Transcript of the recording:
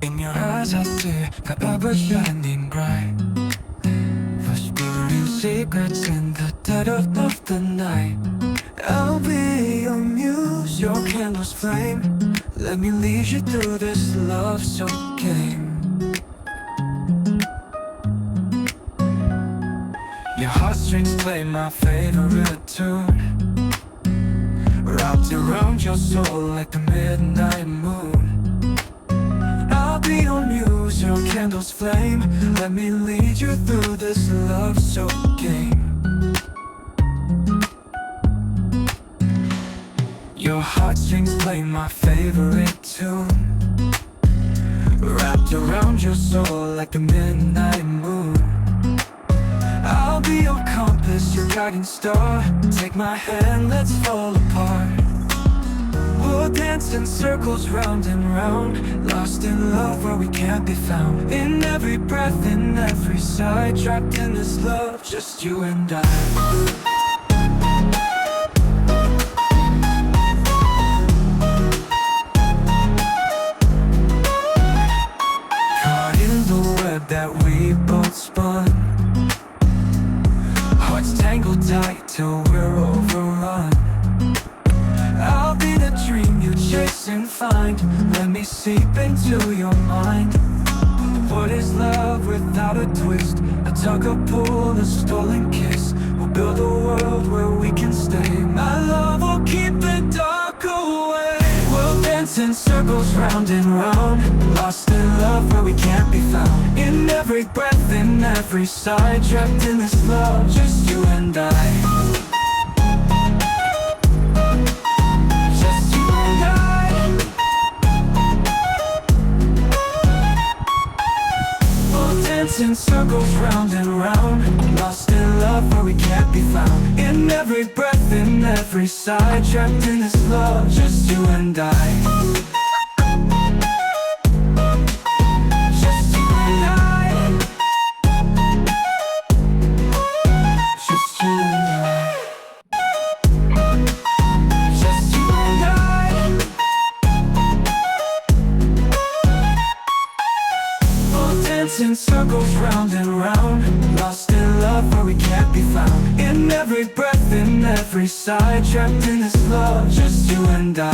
In your eyes I see forever shining bright, whispering secrets in the dead of the night. I'll be your muse, your candle's flame. Let me lead you through this love-soaked game. Your heartstrings play my favorite tune, wrapped around your soul like the midnight moon. I'll be your muse, your candle's flame. Let me lead you through this love-soaked game. Your heartstrings play my favorite tune, wrapped around your soul like the midnight moon. I'll be your compass, your guiding star. Take my hand, let's fall apart. We'll dance in circles round and round, lost in love where we can't be found. In every breath, in every sigh, trapped in this love, just you and I. That we both spun, hearts tangled tight till we're overrun. I'll be the dream you chase and find. Let me seep into your mind. What is love without a twist? A tug, a pull, a stolen kiss. We'll build a world where we can stay. My love will keep the dark away. We'll dance in circles round and round, lost in love where we can't be found. In every breath, in every sigh, trapped in this love, just you and I. Just you and I. We'll dance in circles round and round, lost in love where we can't be found. In every breath, in every sigh, trapped in this love, just you and I. In circles round and round, lost in love where we can't be found. In every breath, in every sigh, trapped in this love, just you and I.